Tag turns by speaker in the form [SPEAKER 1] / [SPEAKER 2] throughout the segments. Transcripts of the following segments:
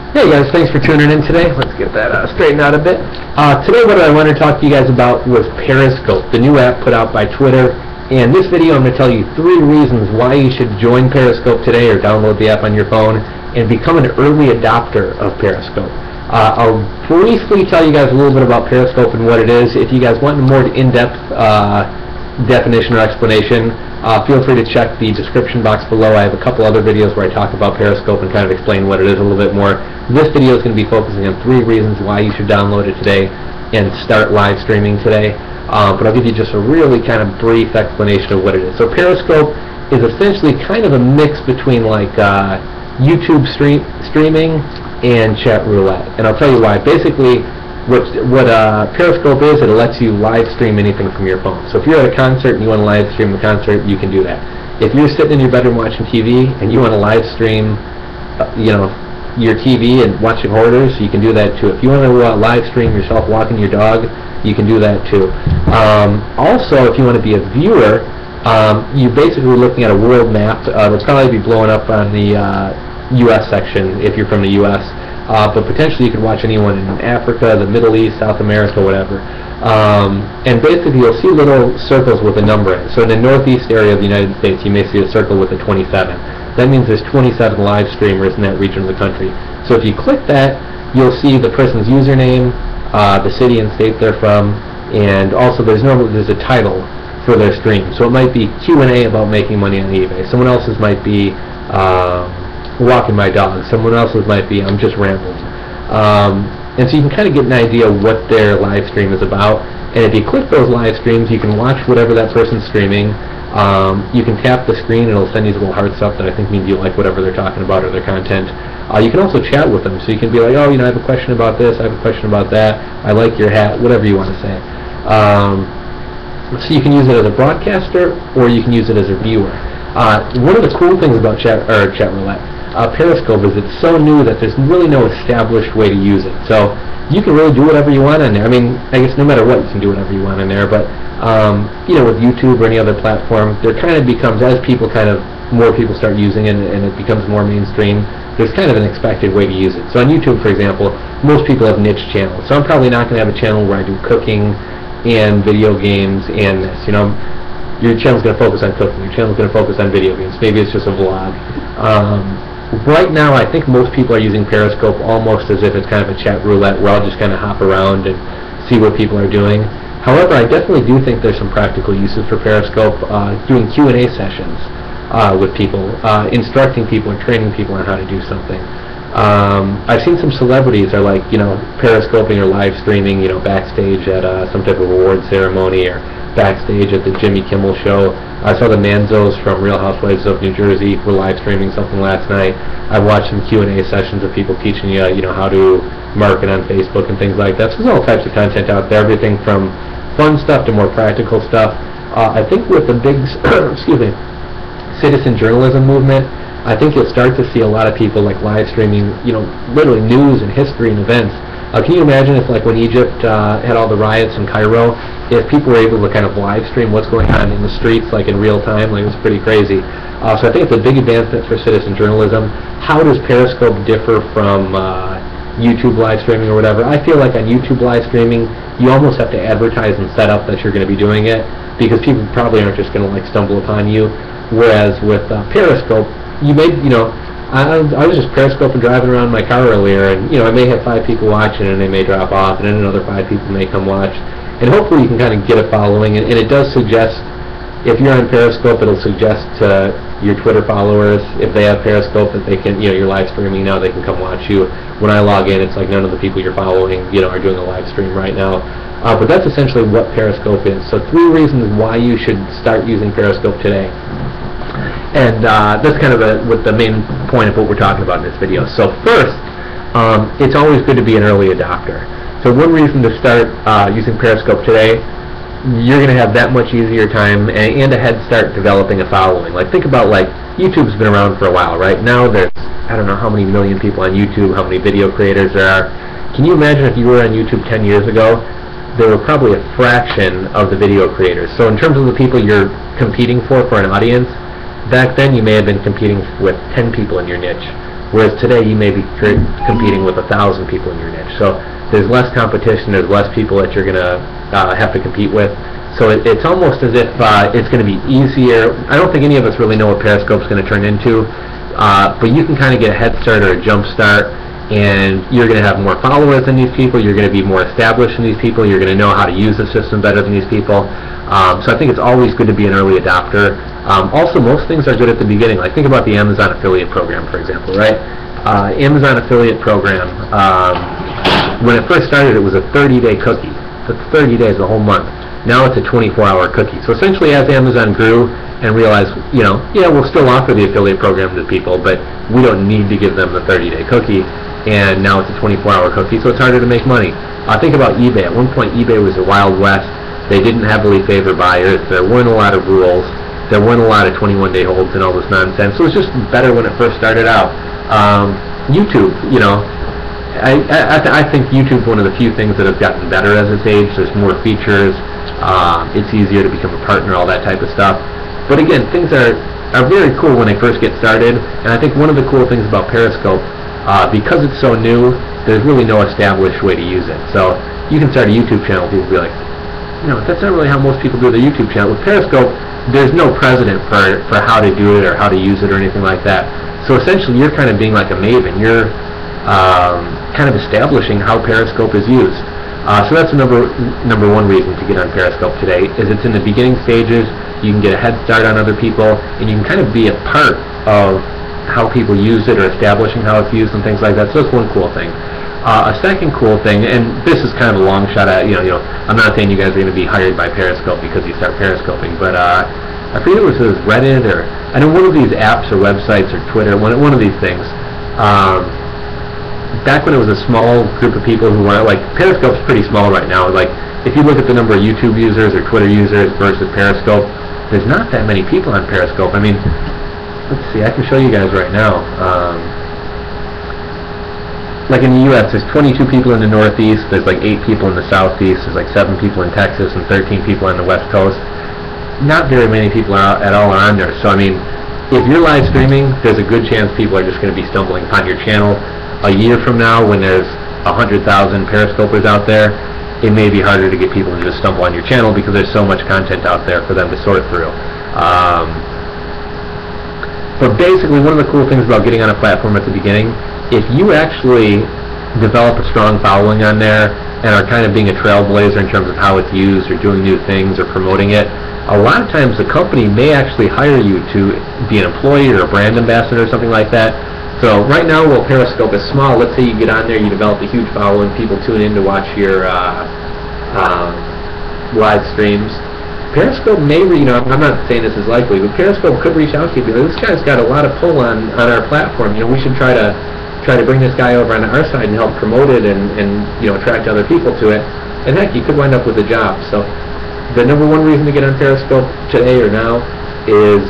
[SPEAKER 1] Hey guys, thanks for tuning in today. Let's get that straightened out a bit. Today what I want to talk to you guys about was Periscope, the new app put out by Twitter. And this video I'm going to tell you 3 reasons why you should join Periscope today or download the app on your phone and become an early adopter of Periscope. I'll briefly tell you guys a little bit about Periscope and what it is. If you guys want a more in-depth definition or explanation, feel free to check the description box below. I have a couple other videos where I talk about Periscope and kind of explain what it is a little bit more. This video is going to be focusing on 3 reasons why you should download it today and start live streaming today. But I'll give you just a really kind of brief explanation of what it is. So Periscope is essentially kind of a mix between like YouTube streaming and Chat Roulette. And I'll tell you why. Basically, what Periscope is, it lets you live stream anything from your phone. So if you're at a concert and you want to live stream the concert, you can do that. If you're sitting in your bedroom watching TV and you want to live stream, your TV and watching Hoarders, you can do that too. If you want to live stream yourself walking your dog, you can do that too. Also, if you want to be a viewer, you're basically looking at a world map. It'll probably be blowing up on the U.S. section if you're from the U.S. But potentially you could watch anyone in Africa, the Middle East, South America, whatever. And basically you'll see little circles with a number in it. So in the northeast area of the United States, you may see a circle with a 27. That means there's 27 live streamers in that region of the country. So if you click that, you'll see the person's username, the city and state they're from, and also there's a title for their stream. So it might be Q&A about making money on eBay. Someone else's might be walking my dog. Someone else's might be I'm just rambling. And so you can kind of get an idea what their live stream is about. And if you click those live streams, you can watch whatever that person's streaming. You can tap the screen and it'll send these little hearts up that I think means you like whatever they're talking about or their content. You can also chat with them, so you can be like, oh, I have a question about this, I have a question about that, I like your hat, whatever you want to say. So you can use it as a broadcaster or you can use it as a viewer. One of the cool things about Chat Roulette, Periscope, is it's so new that there's really no established way to use it. So you can really do whatever you want on there. I mean, I guess no matter what, you can do whatever you want on there. But with YouTube or any other platform, there kind of becomes, as more people start using it and it becomes more mainstream, there's kind of an expected way to use it. So on YouTube, for example, most people have niche channels. So I'm probably not going to have a channel where I do cooking and video games and this. Your channel's going to focus on cooking. Your channel's going to focus on video games. Maybe it's just a vlog. Right now, I think most people are using Periscope almost as if it's kind of a chat roulette where I'll just kind of hop around and see what people are doing. However, I definitely do think there's some practical uses for Periscope, doing Q&A sessions with people, instructing people or training people on how to do something. I've seen some celebrities are like, periscoping or live streaming, backstage at some type of award ceremony or backstage at the Jimmy Kimmel show. I saw the Manzos from Real Housewives of New Jersey were live streaming something last night. I watched some Q&A sessions of people teaching you, how to market on Facebook and things like that. So there's all types of content out there, everything from fun stuff to more practical stuff. I think with the big, citizen journalism movement, I think you'll start to see a lot of people like live streaming, literally news and history and events. Can you imagine if, like, when Egypt had all the riots in Cairo, if people were able to kind of live stream what's going on in the streets, like, in real time? Like, it was pretty crazy. So I think it's a big advancement for citizen journalism. How does Periscope differ from YouTube live streaming or whatever? I feel like on YouTube live streaming, you almost have to advertise and set up that you're going to be doing it, because people probably aren't just going to, like, stumble upon you. Whereas with Periscope, you may, I was just periscoping driving around my car earlier, and I may have 5 people watching, and they may drop off, and then another 5 people may come watch, and hopefully you can kind of get a following. And it does suggest, if you're on Periscope, it'll suggest to your Twitter followers, if they have Periscope, that they can, you're live streaming now, they can come watch you. When I log in, it's like none of the people you're following, are doing a live stream right now. But that's essentially what Periscope is. So 3 reasons why you should start using Periscope today. And that's kind of what the main point of what we're talking about in this video. So first, it's always good to be an early adopter. So one reason to start using Periscope today, you're going to have that much easier time and a head start developing a following. Like, think about, like, YouTube's been around for a while, right? Now there's, I don't know how many million people on YouTube, how many video creators there are. Can you imagine if you were on YouTube 10 years ago? There were probably a fraction of the video creators. So in terms of the people you're competing for an audience, back then you may have been competing with 10 people in your niche. Whereas today you may be competing with 1,000 people in your niche. So there's less competition, there's less people that you're going to have to compete with. So it's almost as if it's going to be easier. I don't think any of us really know what Periscope's going to turn into, but you can kind of get a head start or a jump start, and you're going to have more followers than these people, you're going to be more established than these people, you're going to know how to use the system better than these people. So I think it's always good to be an early adopter. Also, most things are good at the beginning. Like, think about the Amazon affiliate program, for example, right? Amazon affiliate program, when it first started, it was a 30-day cookie. So it's 30 days, a whole month. Now it's a 24-hour cookie. So essentially, as Amazon grew and realized, yeah, we'll still offer the affiliate program to people, but we don't need to give them the 30-day cookie. And now it's a 24-hour cookie, so it's harder to make money. Think about eBay. At one point, eBay was the Wild West. They didn't heavily favor buyers. There weren't a lot of rules. There weren't a lot of 21-day holds and all this nonsense. So it was just better when it first started out. YouTube, I think YouTube's one of the few things that have gotten better as it's aged. There's more features. It's easier to become a partner, all that type of stuff. But again, things are very cool when they first get started. And I think one of the cool things about Periscope, because it's so new, there's really no established way to use it. So you can start a YouTube channel, people will be like, that's not really how most people do their YouTube channel. With Periscope, there's no precedent for how to do it or how to use it or anything like that. So essentially, you're kind of being like a maven. You're kind of establishing how Periscope is used. So that's number one reason to get on Periscope today, is it's in the beginning stages. You can get a head start on other people, and you can kind of be a part of how people use it or establishing how it's used and things like that. So that's one cool thing. A second cool thing, and this is kind of a long shot at, I'm not saying you guys are going to be hired by Periscope because you start Periscoping, but I forget if it was Reddit or, I know one of these apps or websites or Twitter, one of these things, back when it was a small group of people who were, like, Periscope's pretty small right now. Like, if you look at the number of YouTube users or Twitter users versus Periscope, there's not that many people on Periscope. I mean, let's see, I can show you guys right now. Like in the U.S., there's 22 people in the Northeast, there's like 8 people in the Southeast, there's like 7 people in Texas, and 13 people on the West Coast. Not very many people at all are on there. So I mean, if you're live streaming, there's a good chance people are just going to be stumbling upon your channel. A year from now, when there's 100,000 Periscopers out there, it may be harder to get people to just stumble on your channel because there's so much content out there for them to sort through. But basically, one of the cool things about getting on a platform at the beginning, if you actually develop a strong following on there and are kind of being a trailblazer in terms of how it's used or doing new things or promoting it, a lot of times the company may actually hire you to be an employee or a brand ambassador or something like that. So right now, while Periscope is small, let's say you get on there, you develop a huge following, people tune in to watch your live streams. Periscope may, I'm not saying this is likely, but Periscope could reach out to you and be like, this guy's got a lot of pull on our platform. We should try to bring this guy over on our side and help promote it and attract other people to it. And heck, you could wind up with a job. So the number one reason to get on Periscope today or now is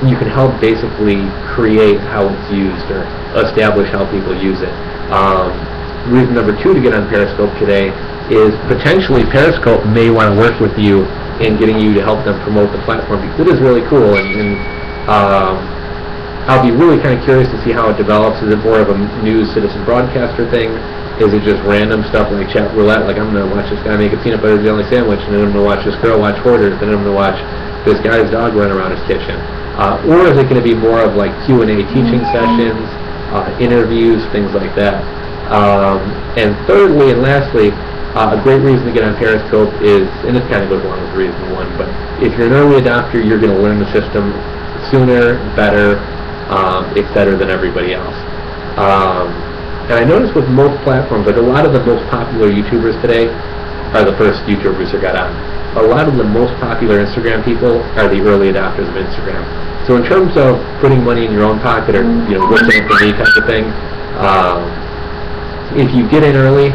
[SPEAKER 1] you can help basically create how it's used or establish how people use it. Reason number two to get on Periscope today is potentially Periscope may want to work with you in getting you to help them promote the platform, because it is really cool. And I'll be really kind of curious to see how it develops. Is it more of a news citizen broadcaster thing? Is it just random stuff like Chat Roulette, like I'm going to watch this guy make a peanut butter jelly sandwich, and then I'm going to watch this girl watch hoarders, and then I'm going to watch this guy's dog run around his kitchen? Or is it going to be more of like Q&A teaching sessions, interviews, things like that? And thirdly and lastly, a great reason to get on Periscope is, and this kind of goes along with reason one, but if you're an early adopter, you're going to learn the system sooner, better, etc. than everybody else. And I noticed with most platforms, like a lot of the most popular YouTubers today are the first YouTubers who got on. A lot of the most popular Instagram people are the early adopters of Instagram. So in terms of putting money in your own pocket or what's in it for me type of thing, if you get in early,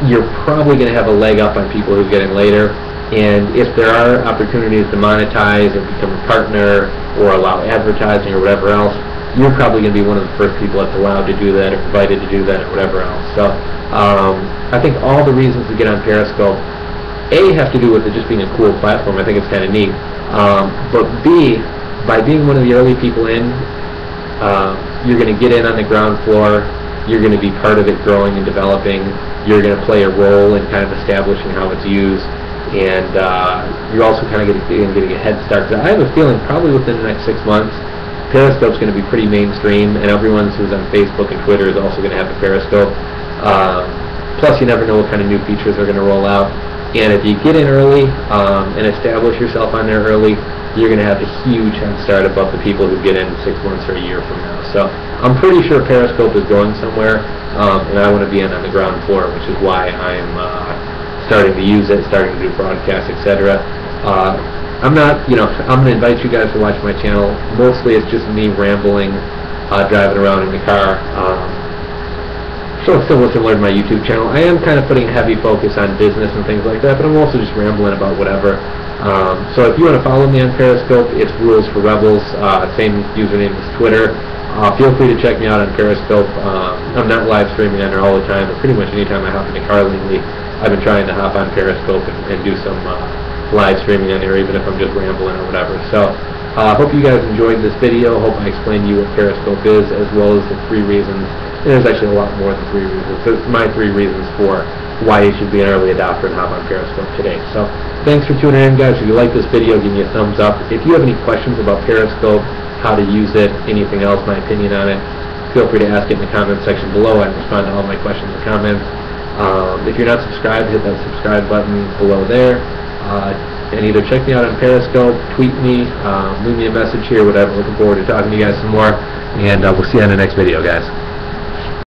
[SPEAKER 1] you're probably going to have a leg up on people who get in later. And if there are opportunities to monetize or become a partner or allow advertising or whatever else, you're probably going to be one of the first people that's allowed to do that or invited to do that or whatever else. So I think all the reasons to get on Periscope, A, have to do with it just being a cool platform. I think it's kind of neat. But B, by being one of the early people in, You're going to get in on the ground floor. You're going to be part of it growing and developing. You're going to play a role in kind of establishing how it's used. And you're also kind of getting a head start. I have a feeling probably within the next 6 months, Periscope's going to be pretty mainstream, and everyone who's on Facebook and Twitter is also going to have a Periscope. Plus, you never know what kind of new features are going to roll out. And if you get in early and establish yourself on there early, you're going to have a huge head start above the people who get in 6 months or a year from now. So I'm pretty sure Periscope is going somewhere, and I want to be in on the ground floor, which is why I'm starting to use it, starting to do broadcasts, etc. I'm not, I'm going to invite you guys to watch my channel. Mostly it's just me rambling, driving around in the car. So it's still similar to my YouTube channel. I am kind of putting heavy focus on business and things like that, but I'm also just rambling about whatever. So if you want to follow me on Periscope, it's Rules for Rebels, same username as Twitter. Feel free to check me out on Periscope. I'm not live streaming on there all the time, but pretty much anytime I hop in the car lately, I've been trying to hop on Periscope and do some live streaming on there, even if I'm just rambling or whatever. So I hope you guys enjoyed this video. Hope I explained to you what Periscope is, as well as the 3 reasons. And there's actually a lot more than 3 reasons. So it's my 3 reasons for why you should be an early adopter and hop on Periscope today. So thanks for tuning in, guys. If you like this video, give me a thumbs up. If you have any questions about Periscope, how to use it, anything else, my opinion on it, feel free to ask it in the comment section below. I respond to all my questions and comments. If you're not subscribed, hit that subscribe button below there. And either check me out on Periscope, tweet me, leave me a message here, whatever. Looking forward to talking to you guys some more. And we'll see you on the next video, guys.